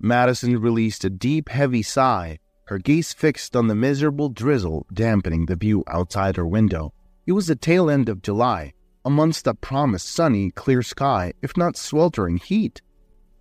Madison released a deep, heavy sigh, her gaze fixed on the miserable drizzle dampening the view outside her window. It was the tail end of July, a month that promised sunny, clear sky, if not sweltering heat.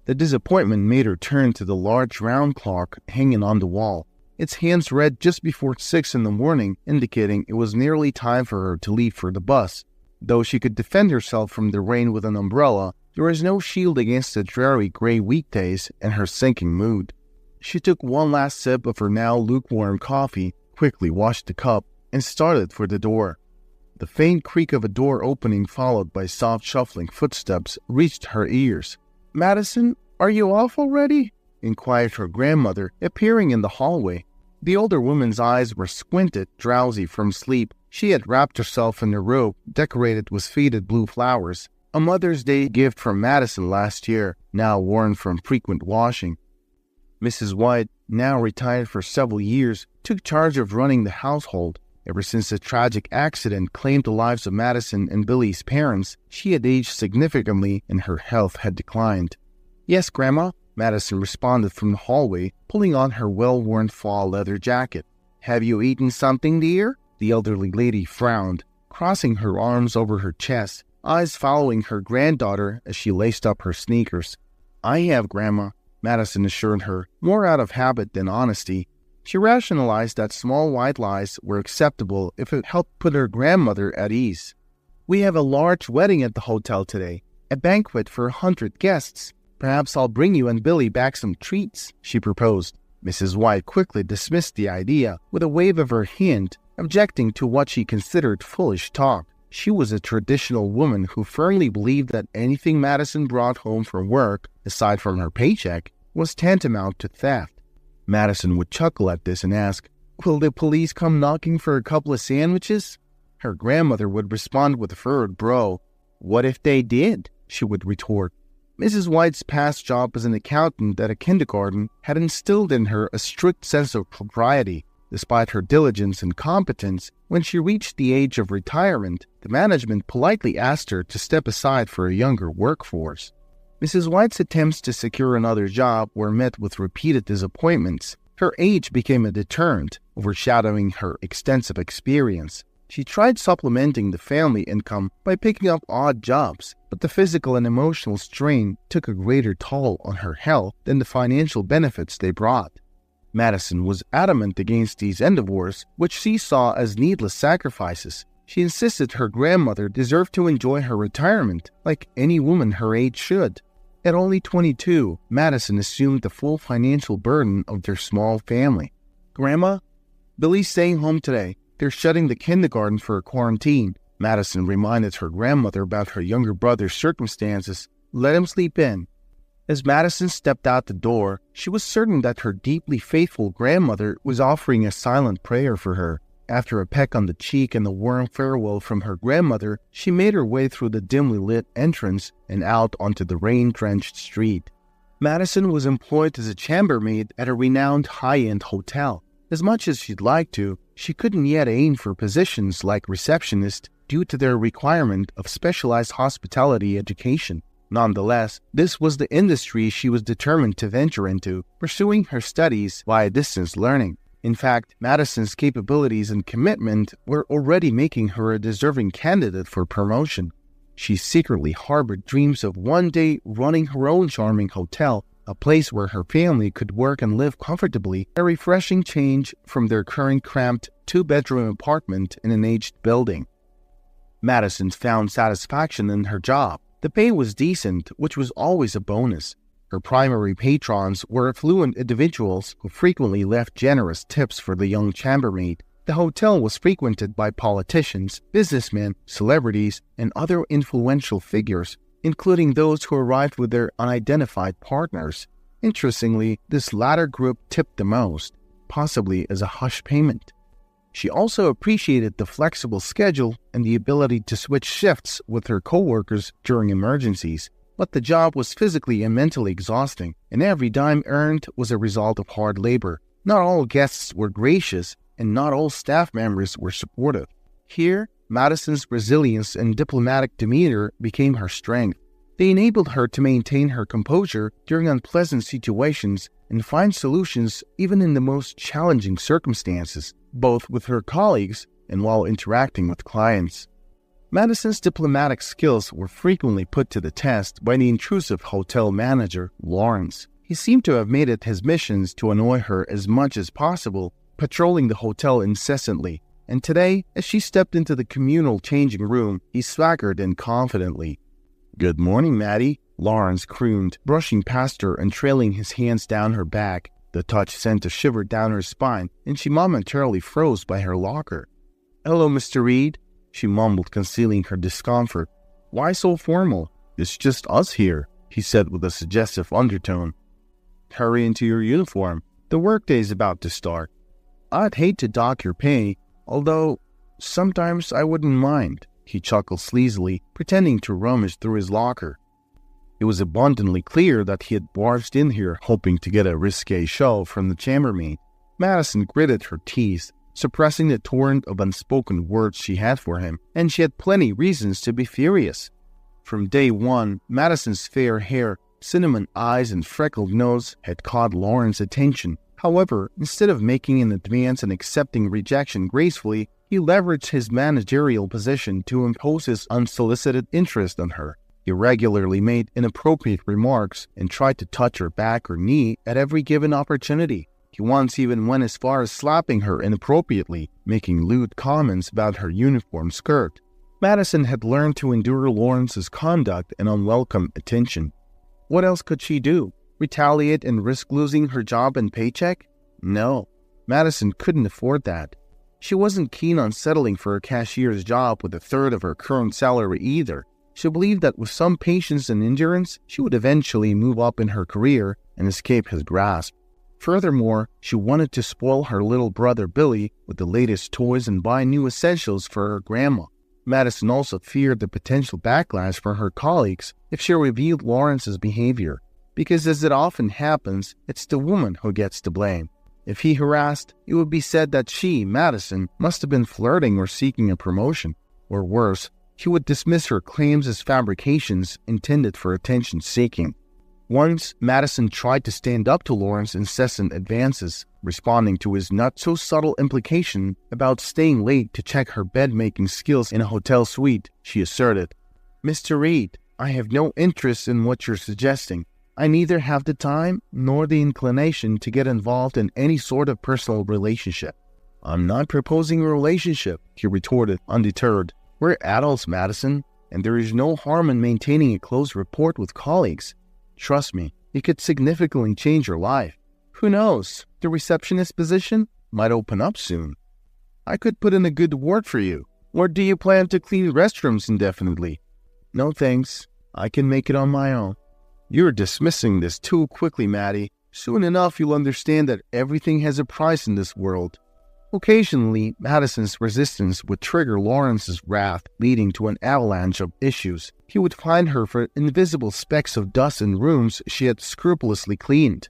The disappointment made her turn to the large round clock hanging on the wall. Its hands read just before 6 in the morning, indicating it was nearly time for her to leave for the bus. Though she could defend herself from the rain with an umbrella, there was no shield against the dreary gray weekdays and her sinking mood. She took one last sip of her now lukewarm coffee, quickly washed the cup, and started for the door. The faint creak of a door opening followed by soft shuffling footsteps reached her ears. "Madison, are you off already?" inquired her grandmother, appearing in the hallway. The older woman's eyes were squinted, drowsy from sleep. She had wrapped herself in a robe decorated with faded blue flowers, a Mother's Day gift from Madison last year, now worn from frequent washing. Mrs. White, now retired for several years, took charge of running the household. Ever since the tragic accident claimed the lives of Madison and Billy's parents, she had aged significantly and her health had declined. "Yes, Grandma," Madison responded from the hallway, pulling on her well-worn fall leather jacket. "Have you eaten something, dear?" The elderly lady frowned, crossing her arms over her chest, eyes following her granddaughter as she laced up her sneakers. "I have, Grandma," Madison assured her, more out of habit than honesty. She rationalized that small white lies were acceptable if it helped put her grandmother at ease. "We have a large wedding at the hotel today, a banquet for 100 guests. Perhaps I'll bring you and Billy back some treats," she proposed. Mrs. White quickly dismissed the idea with a wave of her hand, objecting to what she considered foolish talk. She was a traditional woman who firmly believed that anything Madison brought home from work, aside from her paycheck, was tantamount to theft. Madison would chuckle at this and ask, "Will the police come knocking for a couple of sandwiches?" Her grandmother would respond with a furrowed brow. "What if they did?" she would retort. Mrs. White's past job as an accountant at a kindergarten had instilled in her a strict sense of propriety. Despite her diligence and competence, when she reached the age of retirement, the management politely asked her to step aside for a younger workforce. Mrs. White's attempts to secure another job were met with repeated disappointments. Her age became a deterrent, overshadowing her extensive experience. She tried supplementing the family income by picking up odd jobs, but the physical and emotional strain took a greater toll on her health than the financial benefits they brought. Madison was adamant against these endeavors, which she saw as needless sacrifices. She insisted her grandmother deserved to enjoy her retirement like any woman her age should. At only 22, Madison assumed the full financial burden of their small family. "Grandma, Billy's staying home today. They're shutting the kindergarten for a quarantine." Madison reminded her grandmother about her younger brother's circumstances. "Let him sleep in." As Madison stepped out the door, she was certain that her deeply faithful grandmother was offering a silent prayer for her. After a peck on the cheek and a warm farewell from her grandmother, she made her way through the dimly lit entrance and out onto the rain-drenched street. Madison was employed as a chambermaid at a renowned high-end hotel. As much as she'd like to, she couldn't yet aim for positions like receptionist due to their requirement of specialized hospitality education. Nonetheless, this was the industry she was determined to venture into, pursuing her studies via distance learning. In fact, Madison's capabilities and commitment were already making her a deserving candidate for promotion. She secretly harbored dreams of one day running her own charming hotel, a place where her family could work and live comfortably, a refreshing change from their current cramped two-bedroom apartment in an aged building. Madison found satisfaction in her job. The pay was decent, which was always a bonus. Her primary patrons were affluent individuals who frequently left generous tips for the young chambermaid. The hotel was frequented by politicians, businessmen, celebrities, and other influential figures, including those who arrived with their unidentified partners. Interestingly, this latter group tipped the most, possibly as a hush payment. She also appreciated the flexible schedule and the ability to switch shifts with her coworkers during emergencies. But the job was physically and mentally exhausting, and every dime earned was a result of hard labor. Not all guests were gracious, and not all staff members were supportive. Here, Madison's resilience and diplomatic demeanor became her strength. They enabled her to maintain her composure during unpleasant situations and find solutions even in the most challenging circumstances, both with her colleagues and while interacting with clients. Madison's diplomatic skills were frequently put to the test by the intrusive hotel manager, Lawrence. He seemed to have made it his mission to annoy her as much as possible, patrolling the hotel incessantly. And today, as she stepped into the communal changing room, he swaggered in confidently. "Good morning, Maddie," Lawrence crooned, brushing past her and trailing his hands down her back. The touch sent a shiver down her spine, and she momentarily froze by her locker. "Hello, Mr. Reed," she mumbled, concealing her discomfort. "Why so formal? It's just us here," he said with a suggestive undertone. "Hurry into your uniform. The workday's about to start. I'd hate to dock your pay, although sometimes I wouldn't mind," he chuckled sleazily, pretending to rummage through his locker. It was abundantly clear that he had barged in here hoping to get a risque show from the chambermaid. Madison gritted her teeth, suppressing the torrent of unspoken words she had for him, and she had plenty reasons to be furious. From day one, Madison's fair hair, cinnamon eyes, and freckled nose had caught Lawrence's attention. However, instead of making an advance and accepting rejection gracefully, he leveraged his managerial position to impose his unsolicited interest on her. He regularly made inappropriate remarks and tried to touch her back or knee at every given opportunity. He once even went as far as slapping her inappropriately, making lewd comments about her uniform skirt. Madison had learned to endure Lawrence's conduct and unwelcome attention. What else could she do? Retaliate and risk losing her job and paycheck? No, Madison couldn't afford that. She wasn't keen on settling for a cashier's job with a third of her current salary either. She believed that with some patience and endurance, she would eventually move up in her career and escape his grasp. Furthermore, she wanted to spoil her little brother Billy with the latest toys and buy new essentials for her grandma. Madison also feared the potential backlash from her colleagues if she revealed Lawrence's behavior, because as it often happens, it's the woman who gets the blame. If he harassed, it would be said that she, Madison, must have been flirting or seeking a promotion. Or worse, he would dismiss her claims as fabrications intended for attention-seeking. Once, Madison tried to stand up to Lawrence's incessant advances, responding to his not-so-subtle implication about staying late to check her bed-making skills in a hotel suite. She asserted, "Mr. Reed, I have no interest in what you're suggesting. I neither have the time nor the inclination to get involved in any sort of personal relationship." "I'm not proposing a relationship," he retorted, undeterred. "We're adults, Madison, and there is no harm in maintaining a close rapport with colleagues. Trust me, it could significantly change your life. Who knows, the receptionist position might open up soon. I could put in a good word for you. Or do you plan to clean restrooms indefinitely?" "No thanks, I can make it on my own." "You're dismissing this too quickly, Maddie. Soon enough you'll understand that everything has a price in this world." Occasionally, Madison's resistance would trigger Lawrence's wrath, leading to an avalanche of issues. He would fine her for invisible specks of dust in rooms she had scrupulously cleaned.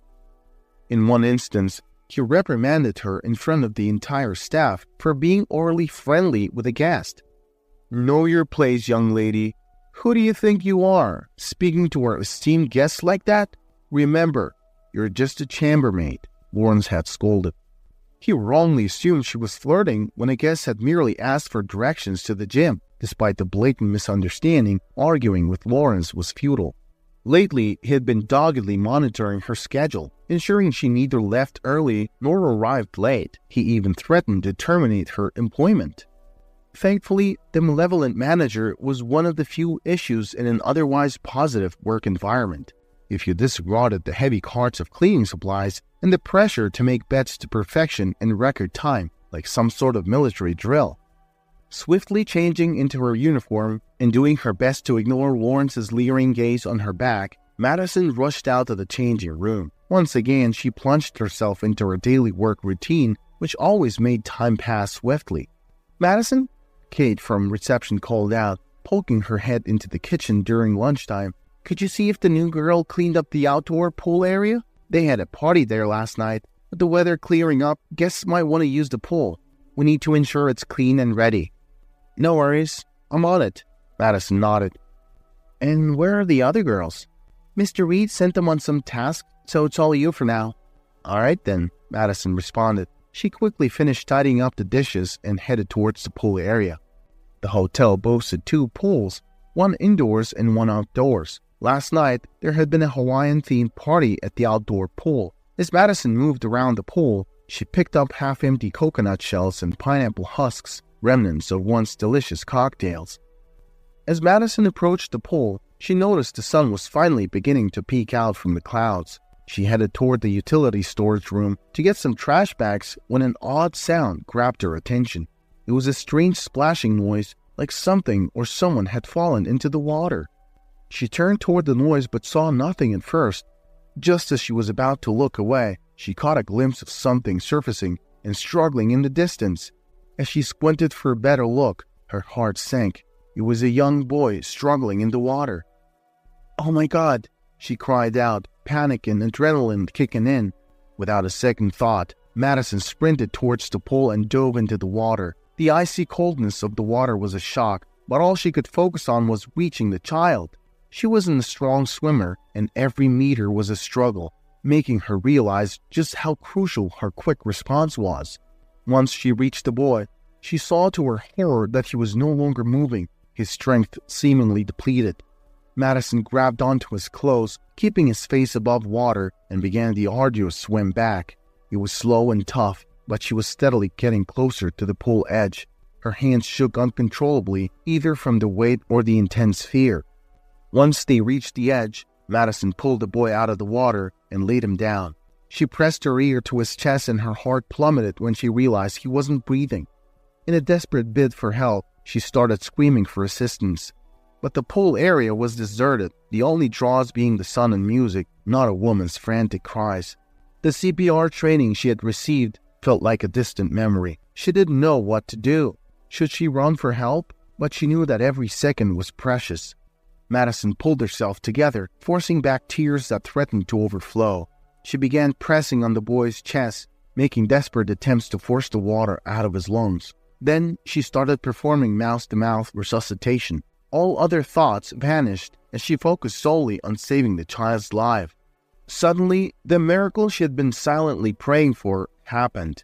In one instance, he reprimanded her in front of the entire staff for being overly friendly with a guest. "Know your place, young lady. Who do you think you are, speaking to our esteemed guests like that? Remember, you're just a chambermaid," Lawrence had scolded. He wrongly assumed she was flirting when a guest had merely asked for directions to the gym. Despite the blatant misunderstanding, arguing with Lawrence was futile. Lately, he had been doggedly monitoring her schedule, ensuring she neither left early nor arrived late. He even threatened to terminate her employment. Thankfully, the malevolent manager was one of the few issues in an otherwise positive work environment. If you disregarded the heavy carts of cleaning supplies and the pressure to make beds to perfection in record time, like some sort of military drill. Swiftly changing into her uniform and doing her best to ignore Lawrence's leering gaze on her back, Madison rushed out of the changing room. Once again, she plunged herself into her daily work routine, which always made time pass swiftly. "Madison?" Kate from reception called out, poking her head into the kitchen during lunchtime. "Could you see if the new girl cleaned up the outdoor pool area? They had a party there last night. With the weather clearing up, guests might want to use the pool. We need to ensure it's clean and ready." "No worries. I'm on it," Madison nodded. And where are the other girls? Mr. Reed sent them on some task, so it's all you for now. All right then, Madison responded. She quickly finished tidying up the dishes and headed towards the pool area. The hotel boasted 2 pools, one indoors and one outdoors. Last night, there had been a Hawaiian-themed party at the outdoor pool. As Madison moved around the pool, she picked up half-empty coconut shells and pineapple husks, remnants of once delicious cocktails. As Madison approached the pool, she noticed the sun was finally beginning to peek out from the clouds. She headed toward the utility storage room to get some trash bags when an odd sound grabbed her attention. It was a strange splashing noise, like something or someone had fallen into the water. She turned toward the noise but saw nothing at first. Just as she was about to look away, she caught a glimpse of something surfacing and struggling in the distance. As she squinted for a better look, her heart sank. It was a young boy struggling in the water. "Oh my God," she cried out, panic and adrenaline kicking in. Without a second thought, Madison sprinted towards the pool and dove into the water. The icy coldness of the water was a shock, but all she could focus on was reaching the child. She wasn't a strong swimmer, and every meter was a struggle, making her realize just how crucial her quick response was. Once she reached the boy, she saw to her horror that he was no longer moving, his strength seemingly depleted. Madison grabbed onto his clothes, keeping his face above water, and began the arduous swim back. It was slow and tough, but she was steadily getting closer to the pool edge. Her hands shook uncontrollably, either from the weight or the intense fear. Once they reached the edge, Madison pulled the boy out of the water and laid him down. She pressed her ear to his chest and her heart plummeted when she realized he wasn't breathing. In a desperate bid for help, she started screaming for assistance. But the pool area was deserted, the only draws being the sun and music, not a woman's frantic cries. The CPR training she had received felt like a distant memory. She didn't know what to do. Should she run for help? But she knew that every second was precious. Madison pulled herself together, forcing back tears that threatened to overflow. She began pressing on the boy's chest, making desperate attempts to force the water out of his lungs. Then she started performing mouth-to-mouth resuscitation. All other thoughts vanished as she focused solely on saving the child's life. Suddenly, the miracle she had been silently praying for happened.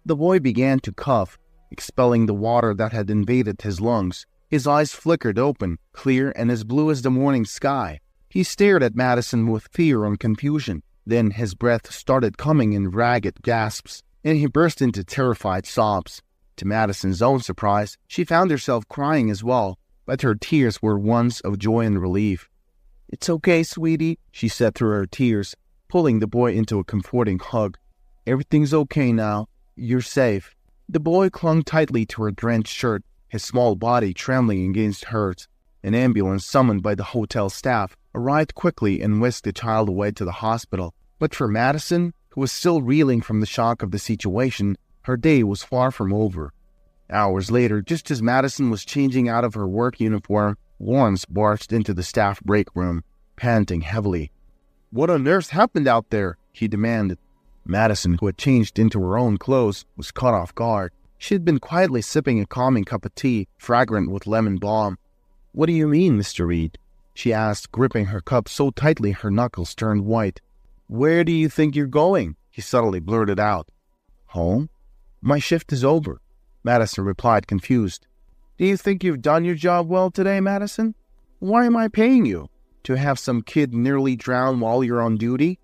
The boy began to cough, expelling the water that had invaded his lungs. His eyes flickered open, clear and as blue as the morning sky. He stared at Madison with fear and confusion. Then his breath started coming in ragged gasps, and he burst into terrified sobs. To Madison's own surprise, she found herself crying as well, but her tears were ones of joy and relief. "It's okay, sweetie," she said through her tears, pulling the boy into a comforting hug. "Everything's okay now. You're safe." The boy clung tightly to her drenched shirt, his small body trembling against hers. An ambulance summoned by the hotel staff arrived quickly and whisked the child away to the hospital. But for Madison, who was still reeling from the shock of the situation, her day was far from over. Hours later, just as Madison was changing out of her work uniform, Lawrence barged into the staff break room, panting heavily. "What on earth happened out there?" he demanded. Madison, who had changed into her own clothes, was caught off guard. She had been quietly sipping a calming cup of tea, fragrant with lemon balm. "What do you mean, Mr. Reed?" she asked, gripping her cup so tightly her knuckles turned white. "Where do you think you're going?" he suddenly blurted out. "Home? My shift is over," Madison replied, confused. "Do you think you've done your job well today, Madison? Why am I paying you? To have some kid nearly drown while you're on duty?"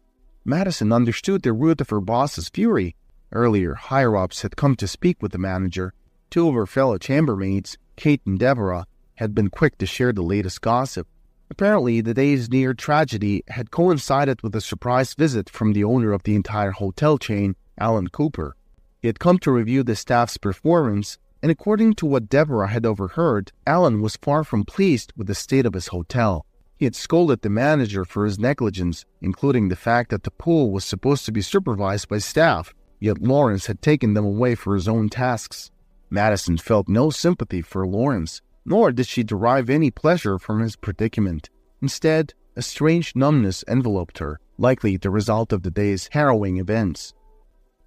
Madison understood the root of her boss's fury. Earlier, higher-ups had come to speak with the manager. Two of her fellow chambermaids, Kate and Deborah, had been quick to share the latest gossip. Apparently, the day's near tragedy had coincided with a surprise visit from the owner of the entire hotel chain, Alan Cooper. He had come to review the staff's performance, and according to what Deborah had overheard, Alan was far from pleased with the state of his hotel. He had scolded the manager for his negligence, including the fact that the pool was supposed to be supervised by staff, yet Lawrence had taken them away for his own tasks. Madison felt no sympathy for Lawrence, nor did she derive any pleasure from his predicament. Instead, a strange numbness enveloped her, likely the result of the day's harrowing events.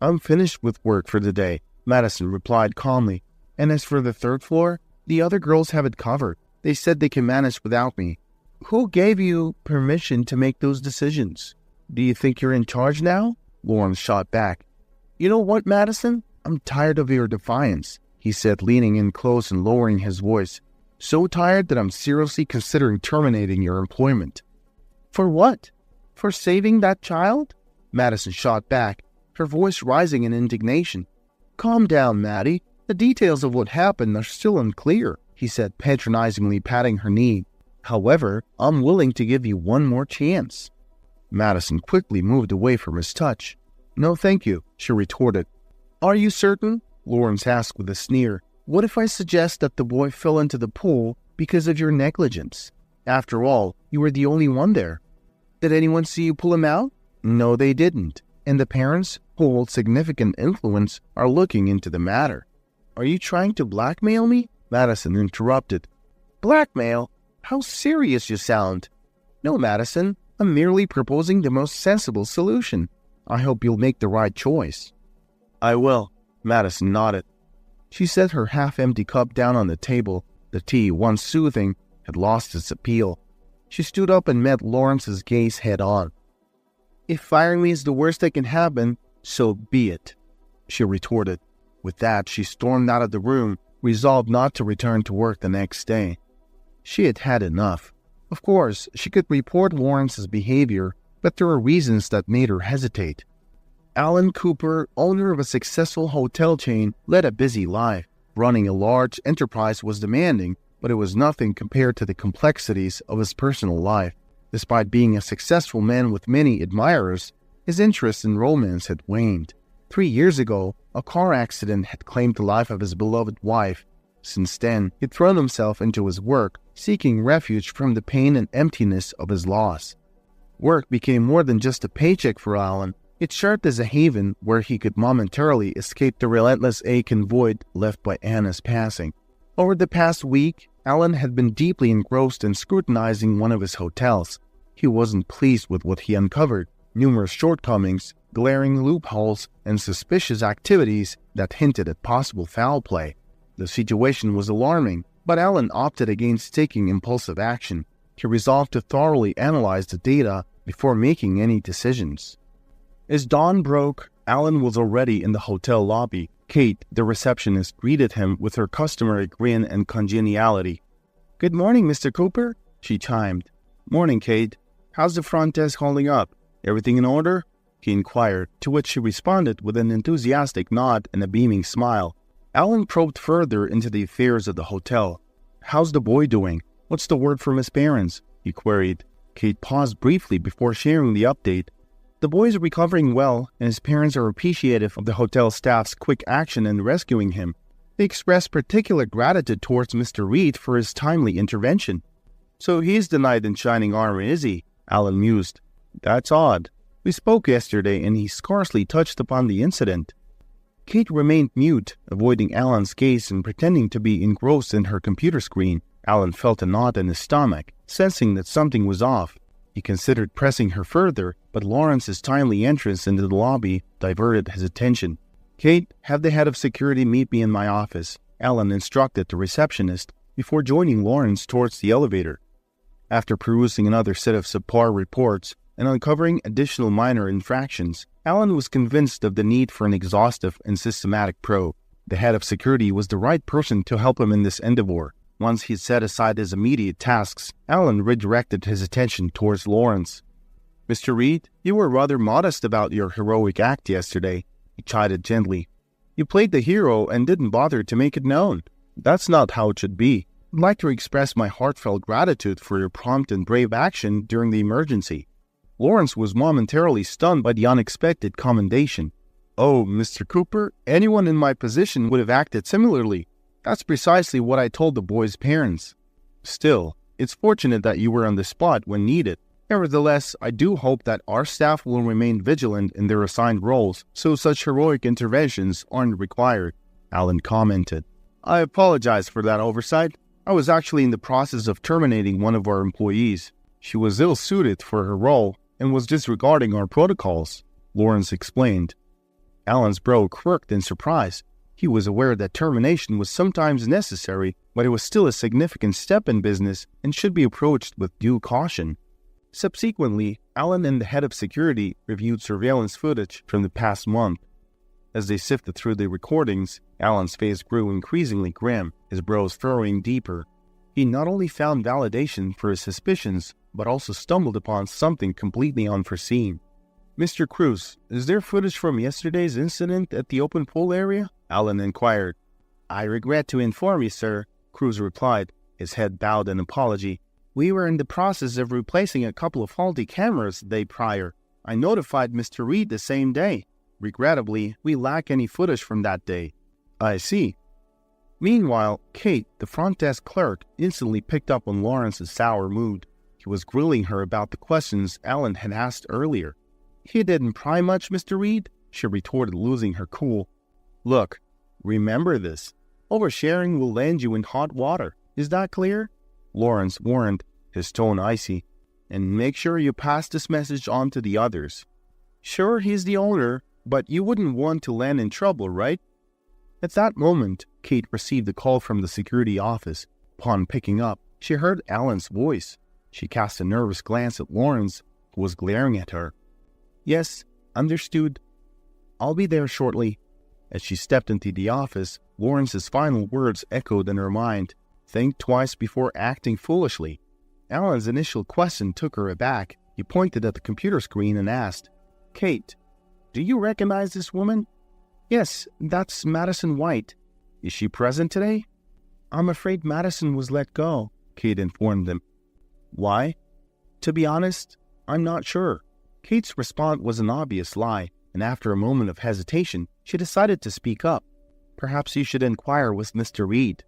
"I'm finished with work for the day," Madison replied calmly. "And as for the third floor, the other girls have it covered. They said they can manage without me." Who gave you permission to make those decisions? Do you think you're in charge now? Lawrence shot back. You know what, Madison? I'm tired of your defiance, he said, leaning in close and lowering his voice. So tired that I'm seriously considering terminating your employment. For what? For saving that child? Madison shot back, her voice rising in indignation. Calm down, Maddie. The details of what happened are still unclear, he said, patronizingly patting her knee. However, I'm willing to give you one more chance. Madison quickly moved away from his touch. No, thank you, she retorted. Are you certain? Lawrence asked with a sneer. What if I suggest that the boy fell into the pool because of your negligence? After all, you were the only one there. Did anyone see you pull him out? No, they didn't. And the parents, who hold significant influence, are looking into the matter. Are you trying to blackmail me? Madison interrupted. Blackmail? How serious you sound. No, Madison, I'm merely proposing the most sensible solution. I hope you'll make the right choice. I will, Madison nodded. She set her half-empty cup down on the table. The tea, once soothing, had lost its appeal. She stood up and met Lawrence's gaze head-on. If firing me is the worst that can happen, so be it, she retorted. With that, she stormed out of the room, resolved not to return to work the next day. She had had enough. Of course, she could report Lawrence's behavior, but there were reasons that made her hesitate. Alan Cooper, owner of a successful hotel chain, led a busy life. Running a large enterprise was demanding, but it was nothing compared to the complexities of his personal life. Despite being a successful man with many admirers, his interest in romance had waned. 3 years ago, a car accident had claimed the life of his beloved wife. Since then, he'd thrown himself into his work, seeking refuge from the pain and emptiness of his loss. Work became more than just a paycheck for Alan. It served as a haven where he could momentarily escape the relentless ache and void left by Anna's passing. Over the past week, Alan had been deeply engrossed in scrutinizing one of his hotels. He wasn't pleased with what he uncovered: numerous shortcomings, glaring loopholes, and suspicious activities that hinted at possible foul play. The situation was alarming, but Alan opted against taking impulsive action. He resolved to thoroughly analyze the data before making any decisions. As dawn broke, Alan was already in the hotel lobby. Kate, the receptionist, greeted him with her customary grin and congeniality. "Good morning, Mr. Cooper," she chimed. "Morning, Kate. How's the front desk holding up? Everything in order?" he inquired, to which she responded with an enthusiastic nod and a beaming smile. Alan probed further into the affairs of the hotel. "How's the boy doing? What's the word from his parents?" he queried. Kate paused briefly before sharing the update. "The boy is recovering well, and his parents are appreciative of the hotel staff's quick action in rescuing him. They expressed particular gratitude towards Mr. Reed for his timely intervention." "So he's the knight in shining armor, is he?" Alan mused. "That's odd. We spoke yesterday, and he scarcely touched upon the incident." Kate remained mute, avoiding Alan's gaze and pretending to be engrossed in her computer screen. Alan felt a knot in his stomach, sensing that something was off. He considered pressing her further, but Lawrence's timely entrance into the lobby diverted his attention. "Kate, have the head of security meet me in my office," Alan instructed the receptionist before joining Lawrence towards the elevator. After perusing another set of subpar reports and uncovering additional minor infractions, Alan was convinced of the need for an exhaustive and systematic probe. The head of security was the right person to help him in this endeavor. Once he set aside his immediate tasks, Alan redirected his attention towards Lawrence. "Mr. Reed, you were rather modest about your heroic act yesterday," he chided gently. "You played the hero and didn't bother to make it known. That's not how it should be. I'd like to express my heartfelt gratitude for your prompt and brave action during the emergency." Lawrence was momentarily stunned by the unexpected commendation. "Oh, Mr. Cooper, anyone in my position would have acted similarly. That's precisely what I told the boy's parents. Still, it's fortunate that you were on the spot when needed. Nevertheless, I do hope that our staff will remain vigilant in their assigned roles, so such heroic interventions aren't required," Alan commented. "I apologize for that oversight. I was actually in the process of terminating one of our employees. She was ill-suited for her role and was disregarding our protocols," Lawrence explained. Alan's brow quirked in surprise. He was aware that termination was sometimes necessary, but it was still a significant step in business and should be approached with due caution. Subsequently, Alan and the head of security reviewed surveillance footage from the past month. As they sifted through the recordings, Alan's face grew increasingly grim, his brows furrowing deeper. He not only found validation for his suspicions, but also stumbled upon something completely unforeseen. "Mr. Cruz, is there footage from yesterday's incident at the open pool area?" Alan inquired. "I regret to inform you, sir," Cruz replied, his head bowed in apology. "We were in the process of replacing a couple of faulty cameras the day prior. I notified Mr. Reed the same day. Regrettably, we lack any footage from that day." "I see." Meanwhile, Kate, the front desk clerk, instantly picked up on Lawrence's sour mood. He was grilling her about the questions Alan had asked earlier. "He didn't pry much, Mr. Reed," she retorted, losing her cool. "Look, remember this. Oversharing will land you in hot water. Is that clear?" Lawrence warned, his tone icy. "And make sure you pass this message on to the others. Sure, he's the owner, but you wouldn't want to land in trouble, right?" At that moment, Kate received a call from the security office. Upon picking up, she heard Alan's voice. She cast a nervous glance at Lawrence, who was glaring at her. "Yes, understood. I'll be there shortly." As she stepped into the office, Lawrence's final words echoed in her mind. "Think twice before acting foolishly." Alan's initial question took her aback. He pointed at the computer screen and asked, "Kate, do you recognize this woman?" "Yes, that's Madison White." "Is she present today?" "I'm afraid Madison was let go," Kate informed them. "Why?" "To be honest, I'm not sure." Kate's response was an obvious lie, and after a moment of hesitation, she decided to speak up. "Perhaps you should inquire with Mr. Reed."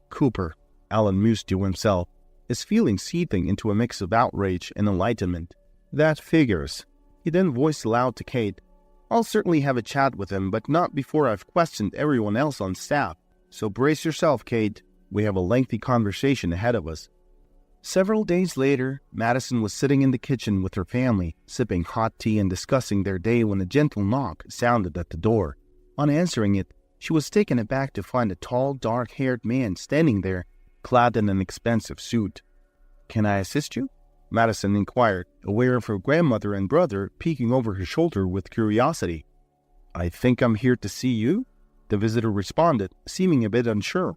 "Cooper," Alan mused to himself, his feelings seething into a mix of outrage and enlightenment. "That figures." He then voiced aloud to Kate, "I'll certainly have a chat with him, but not before I've questioned everyone else on staff. So brace yourself, Kate. We have a lengthy conversation ahead of us." Several days later, Madison was sitting in the kitchen with her family, sipping hot tea and discussing their day when a gentle knock sounded at the door. On answering it, she was taken aback to find a tall, dark-haired man standing there, clad in an expensive suit. "Can I assist you?" Madison inquired, aware of her grandmother and brother peeking over her shoulder with curiosity. "I think I'm here to see you," the visitor responded, seeming a bit unsure.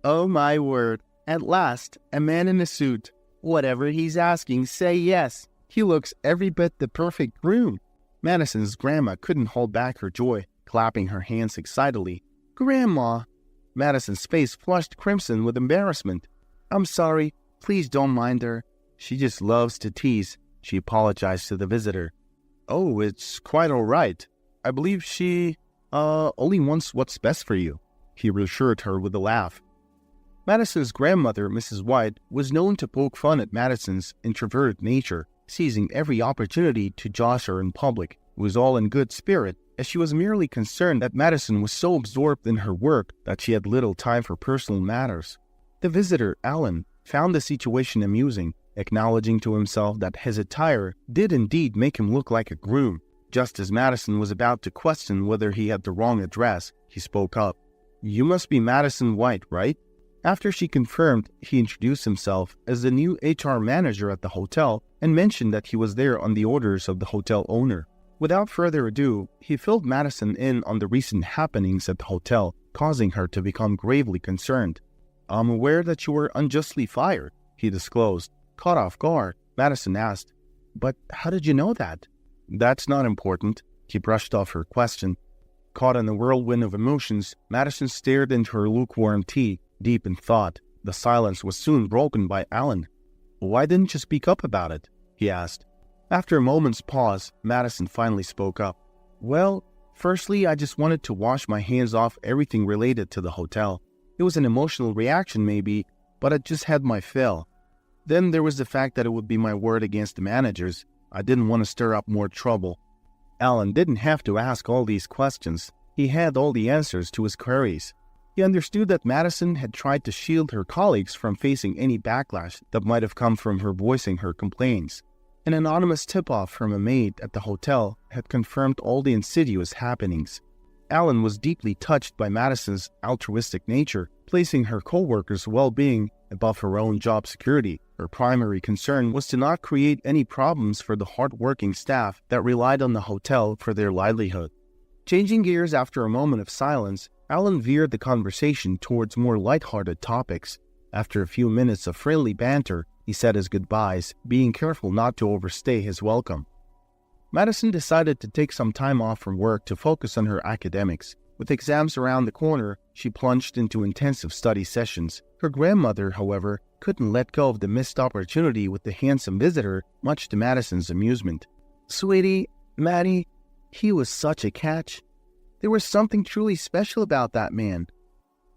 "Oh my word, at last, a man in a suit. Whatever he's asking, say yes. He looks every bit the perfect groom." Madison's grandma couldn't hold back her joy, clapping her hands excitedly. "Grandma!" Madison's face flushed crimson with embarrassment. "I'm sorry, please don't mind her. She just loves to tease," she apologized to the visitor. "Oh, it's quite all right. I believe she, only wants what's best for you," he reassured her with a laugh. Madison's grandmother, Mrs. White, was known to poke fun at Madison's introverted nature, seizing every opportunity to josh her in public. It was all in good spirit, as she was merely concerned that Madison was so absorbed in her work that she had little time for personal matters. The visitor, Alan, found the situation amusing, acknowledging to himself that his attire did indeed make him look like a groom. Just as Madison was about to question whether he had the wrong address, he spoke up. "You must be Madison White, right?" After she confirmed, he introduced himself as the new HR manager at the hotel and mentioned that he was there on the orders of the hotel owner. Without further ado, he filled Madison in on the recent happenings at the hotel, causing her to become gravely concerned. "I'm aware that you were unjustly fired," he disclosed. Caught off guard, Madison asked, "But how did you know that?" "That's not important," he brushed off her question. Caught in a whirlwind of emotions, Madison stared into her lukewarm tea, deep in thought. The silence was soon broken by Alan. "Why didn't you speak up about it?" he asked. After a moment's pause, Madison finally spoke up. "Well, firstly, I just wanted to wash my hands off everything related to the hotel. It was an emotional reaction maybe, but I just had my fill. Then there was the fact that it would be my word against the managers. I didn't want to stir up more trouble." Alan didn't have to ask all these questions. He had all the answers to his queries. He understood that Madison had tried to shield her colleagues from facing any backlash that might have come from her voicing her complaints. An anonymous tip-off from a maid at the hotel had confirmed all the insidious happenings. Alan was deeply touched by Madison's altruistic nature, placing her co-workers' well-being above her own job security. Her primary concern was to not create any problems for the hard-working staff that relied on the hotel for their livelihood. Changing gears after a moment of silence, Alan veered the conversation towards more light-hearted topics. After a few minutes of friendly banter, he said his goodbyes, being careful not to overstay his welcome. Madison decided to take some time off from work to focus on her academics. With exams around the corner, she plunged into intensive study sessions. Her grandmother, however, couldn't let go of the missed opportunity with the handsome visitor, much to Madison's amusement. "Sweetie, Maddie, he was such a catch. There was something truly special about that man."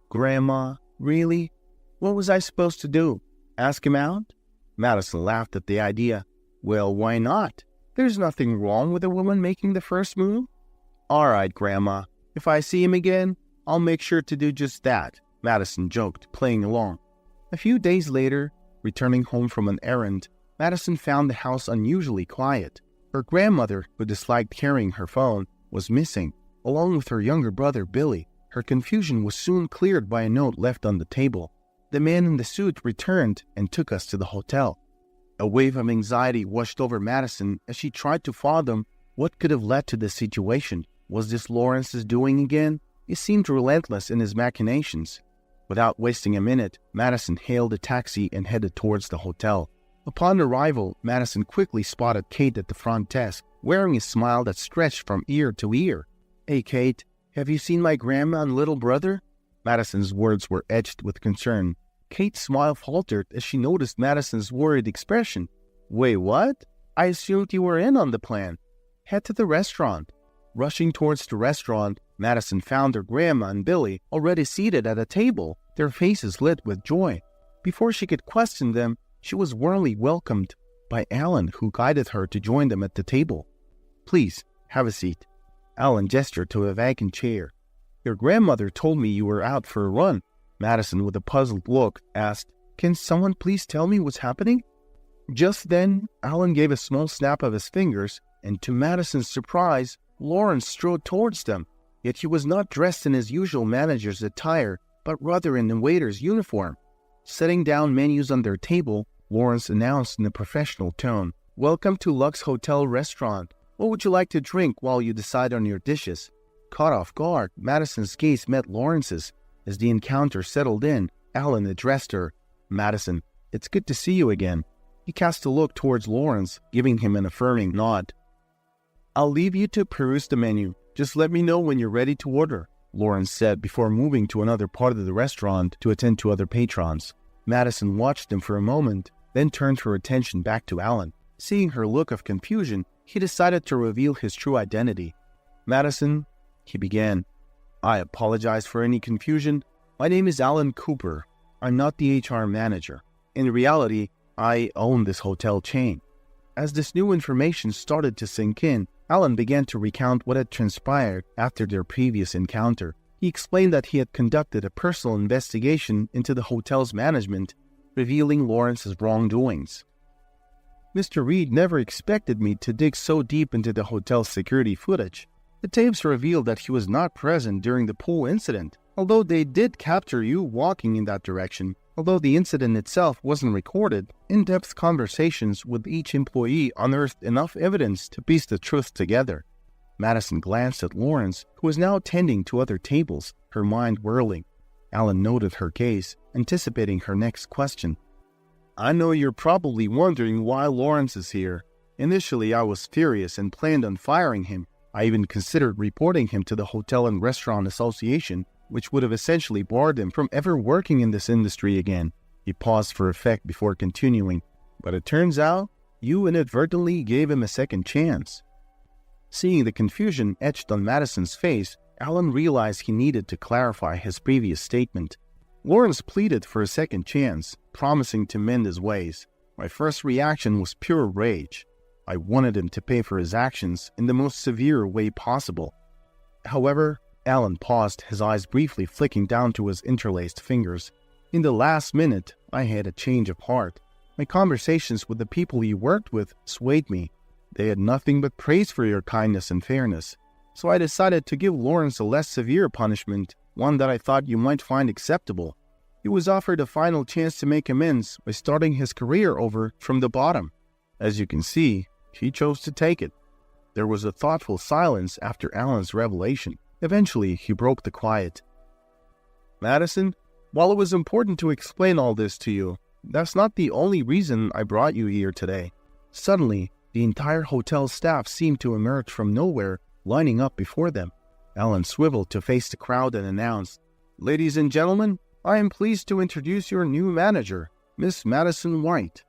"Grandma, really? What was I supposed to do? Ask him out?" Madison laughed at the idea. "Well, why not? There's nothing wrong with a woman making the first move." "All right, Grandma. If I see him again, I'll make sure to do just that," Madison joked, playing along. A few days later, returning home from an errand, Madison found the house unusually quiet. Her grandmother, who disliked carrying her phone, was missing, along with her younger brother Billy. Her confusion was soon cleared by a note left on the table. "The man in the suit returned and took us to the hotel." A wave of anxiety washed over Madison as she tried to fathom what could have led to this situation. Was this Lawrence's doing again? He seemed relentless in his machinations. Without wasting a minute, Madison hailed a taxi and headed towards the hotel. Upon arrival, Madison quickly spotted Kate at the front desk, wearing a smile that stretched from ear to ear. "Hey, Kate, have you seen my grandma and little brother?" Madison's words were edged with concern. Kate's smile faltered as she noticed Madison's worried expression. "Wait, what? I assumed you were in on the plan. Head to the restaurant." Rushing towards the restaurant, Madison found her grandma and Billy already seated at a table, their faces lit with joy. Before she could question them, she was warmly welcomed by Alan, who guided her to join them at the table. "Please, have a seat." Alan gestured to a vacant chair. "Your grandmother told me you were out for a run." Madison, with a puzzled look, asked, "Can someone please tell me what's happening?" Just then, Alan gave a small snap of his fingers, and to Madison's surprise, Lawrence strode towards them. Yet he was not dressed in his usual manager's attire, but rather in a waiter's uniform. Setting down menus on their table, Lawrence announced in a professional tone, "Welcome to Lux Hotel Restaurant. What would you like to drink while you decide on your dishes?" Caught off guard, Madison's gaze met Lawrence's. As the encounter settled in, Alan addressed her. "Madison, it's good to see you again." He cast a look towards Lawrence, giving him an affirming nod. "I'll leave you to peruse the menu. Just let me know when you're ready to order," Lawrence said before moving to another part of the restaurant to attend to other patrons. Madison watched him for a moment, then turned her attention back to Alan. Seeing her look of confusion, he decided to reveal his true identity. "Madison," he began, "I apologize for any confusion. My name is Alan Cooper. I'm not the HR manager. In reality, I own this hotel chain." As this new information started to sink in, Alan began to recount what had transpired after their previous encounter. He explained that he had conducted a personal investigation into the hotel's management, revealing Lawrence's wrongdoings. "Mr. Reed never expected me to dig so deep into the hotel's security footage. The tapes revealed that he was not present during the pool incident, although they did capture you walking in that direction. Although the incident itself wasn't recorded, in-depth conversations with each employee unearthed enough evidence to piece the truth together." Madison glanced at Lawrence, who was now tending to other tables, her mind whirling. Alan noted her gaze, anticipating her next question. "I know you're probably wondering why Lawrence is here. Initially, I was furious and planned on firing him. I even considered reporting him to the Hotel and Restaurant Association, which would have essentially barred him from ever working in this industry again." He paused for effect before continuing. "But it turns out, you inadvertently gave him a second chance." Seeing the confusion etched on Madison's face, Alan realized he needed to clarify his previous statement. Lawrence pleaded for a second chance, promising to mend his ways. My first reaction was pure rage. I wanted him to pay for his actions in the most severe way possible. However, Alan paused, his eyes briefly flicking down to his interlaced fingers. "In the last minute, I had a change of heart. My conversations with the people you worked with swayed me. They had nothing but praise for your kindness and fairness. so I decided to give Lawrence a less severe punishment, one that I thought you might find acceptable. He was offered a final chance to make amends by starting his career over from the bottom. As you can see, he chose to take it. There was a thoughtful silence after Alan's revelation. Eventually, he broke the quiet. Madison, while it was important to explain all this to you, that's not the only reason I brought you here today. Suddenly, the entire hotel staff seemed to emerge from nowhere, lining up before them. Alan swiveled to face the crowd and announced, "Ladies and gentlemen, I am pleased to introduce your new manager, Miss Madison White."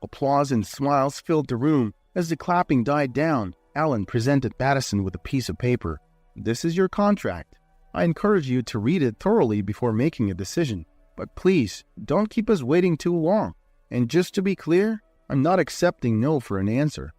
Applause and smiles filled the room. As the clapping died down, Alan presented Madison with a piece of paper. "This is your contract. I encourage you to read it thoroughly before making a decision. But please, don't keep us waiting too long. And just to be clear, I'm not accepting no for an answer."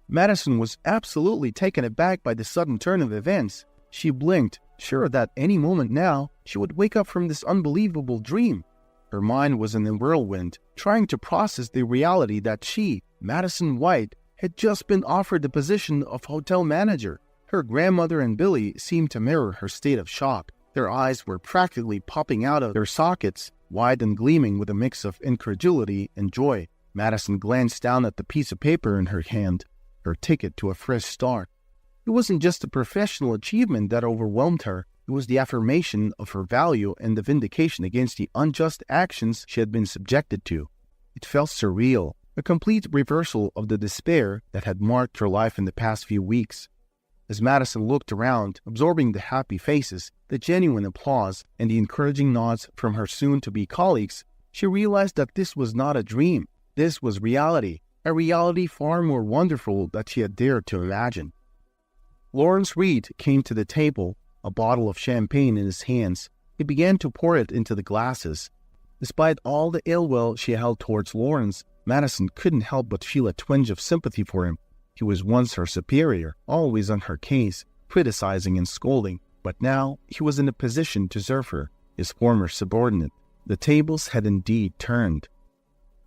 Madison was absolutely taken aback by the sudden turn of events. She blinked, sure that any moment now she would wake up from this unbelievable dream. Her mind was in a whirlwind, trying to process the reality that she, Madison White, had just been offered the position of hotel manager. Her grandmother and Billy seemed to mirror her state of shock. Their eyes were practically popping out of their sockets, wide and gleaming with a mix of incredulity and joy. Madison glanced down at the piece of paper in her hand, her ticket to a fresh start. It wasn't just a professional achievement that overwhelmed her, it was the affirmation of her value and the vindication against the unjust actions she had been subjected to. It felt surreal, a complete reversal of the despair that had marked her life in the past few weeks. As Madison looked around, absorbing the happy faces, the genuine applause, and the encouraging nods from her soon-to-be colleagues, she realized that this was not a dream. This was reality, a reality far more wonderful than she had dared to imagine. Lawrence Reed came to the table, a bottle of champagne in his hands. He began to pour it into the glasses. Despite all the ill will she held towards Lawrence, Madison couldn't help but feel a twinge of sympathy for him. He was once her superior, always on her case, criticizing and scolding, but now he was in a position to serve her, his former subordinate. The tables had indeed turned.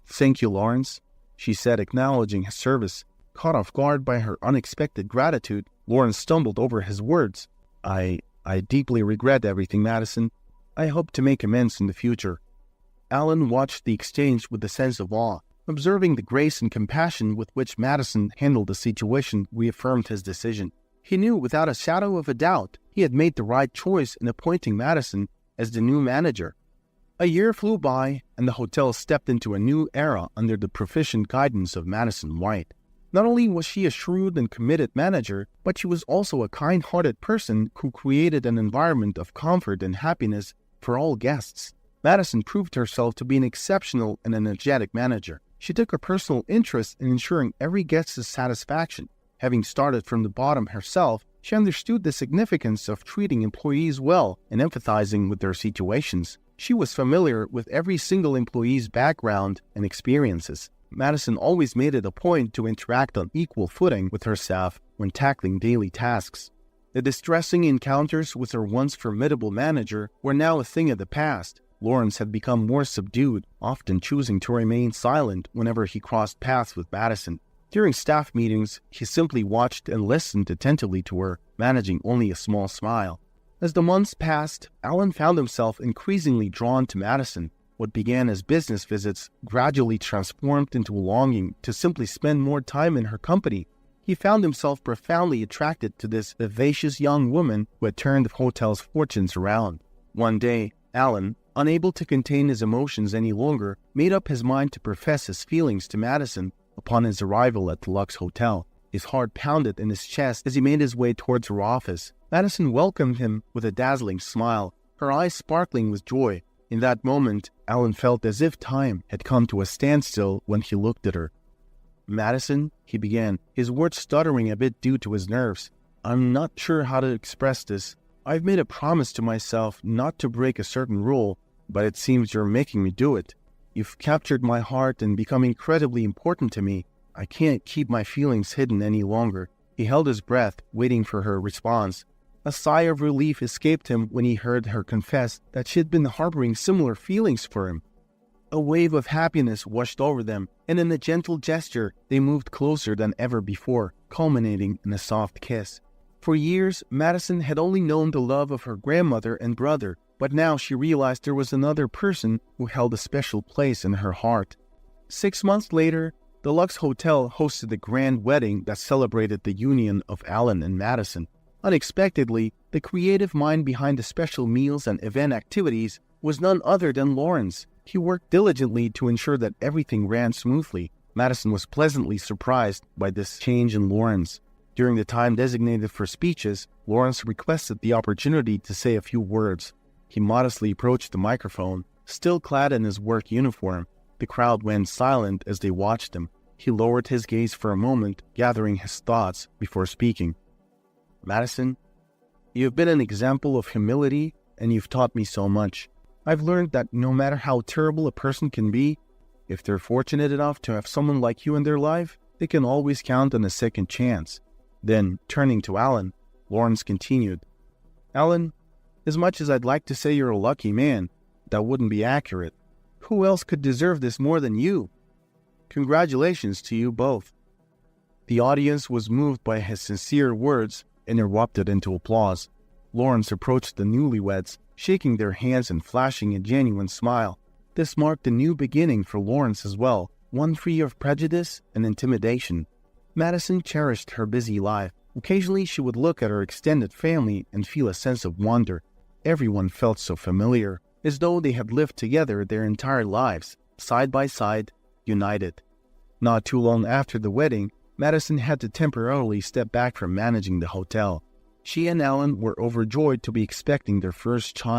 "Thank you, Lawrence," she said, acknowledging his service. Caught off guard by her unexpected gratitude, Lawrence stumbled over his words. I deeply regret everything, Madison. I hope to make amends in the future." Alan watched the exchange with a sense of awe. Observing the grace and compassion with which Madison handled the situation reaffirmed his decision. He knew without a shadow of a doubt he had made the right choice in appointing Madison as the new manager. A year flew by, and the hotel stepped into a new era under the proficient guidance of Madison White. Not only was she a shrewd and committed manager, but she was also a kind-hearted person who created an environment of comfort and happiness for all guests. Madison proved herself to be an exceptional and energetic manager. She took a personal interest in ensuring every guest's satisfaction. Having started from the bottom herself, she understood the significance of treating employees well and empathizing with their situations. She was familiar with every single employee's background and experiences. Madison always made it a point to interact on equal footing with her staff when tackling daily tasks. The distressing encounters with her once formidable manager were now a thing of the past. Lawrence had become more subdued, often choosing to remain silent whenever he crossed paths with Madison. During staff meetings, he simply watched and listened attentively to her, managing only a small smile. As the months passed, Alan found himself increasingly drawn to Madison. What began as business visits gradually transformed into a longing to simply spend more time in her company. He found himself profoundly attracted to this vivacious young woman who had turned the hotel's fortunes around. One day, Alan, unable to contain his emotions any longer, made up his mind to profess his feelings to Madison upon his arrival at the Lux Hotel. His heart pounded in his chest as he made his way towards her office. Madison welcomed him with a dazzling smile, her eyes sparkling with joy. In that moment, Alan felt as if time had come to a standstill when he looked at her. "Madison," he began, his words stuttering a bit due to his nerves. "I'm not sure how to express this. I've made a promise to myself not to break a certain rule, but it seems you're making me do it. You've captured my heart and become incredibly important to me. I can't keep my feelings hidden any longer." He held his breath, waiting for her response. A sigh of relief escaped him when he heard her confess that she had been harboring similar feelings for him. A wave of happiness washed over them, and in a gentle gesture, they moved closer than ever before, culminating in a soft kiss. For years, Madison had only known the love of her grandmother and brother, but now she realized there was another person who held a special place in her heart. 6 months later, the Lux Hotel hosted a grand wedding that celebrated the union of Alan and Madison. Unexpectedly, the creative mind behind the special meals and event activities was none other than Lawrence. He worked diligently to ensure that everything ran smoothly. Madison was pleasantly surprised by this change in Lawrence. During the time designated for speeches, Lawrence requested the opportunity to say a few words. He modestly approached the microphone, still clad in his work uniform. The crowd went silent as they watched him. He lowered his gaze for a moment, gathering his thoughts before speaking. Madison, you've been an example of humility, and you've taught me so much. I've learned that no matter how terrible a person can be, if they're fortunate enough to have someone like you in their life, they can always count on a second chance. Then, turning to Alan, Lawrence continued, Alan, as much as I'd like to say you're a lucky man, that wouldn't be accurate. Who else could deserve this more than you? Congratulations to you both. The audience was moved by his sincere words and erupted into applause. Lawrence approached the newlyweds, shaking their hands and flashing a genuine smile. This marked a new beginning for Lawrence as well, one free of prejudice and intimidation. Madison cherished her busy life. Occasionally she would look at her extended family and feel a sense of wonder. Everyone felt so familiar, as though they had lived together their entire lives, side by side, united. Not too long after the wedding, Madison had to temporarily step back from managing the hotel. She and Alan were overjoyed to be expecting their first child.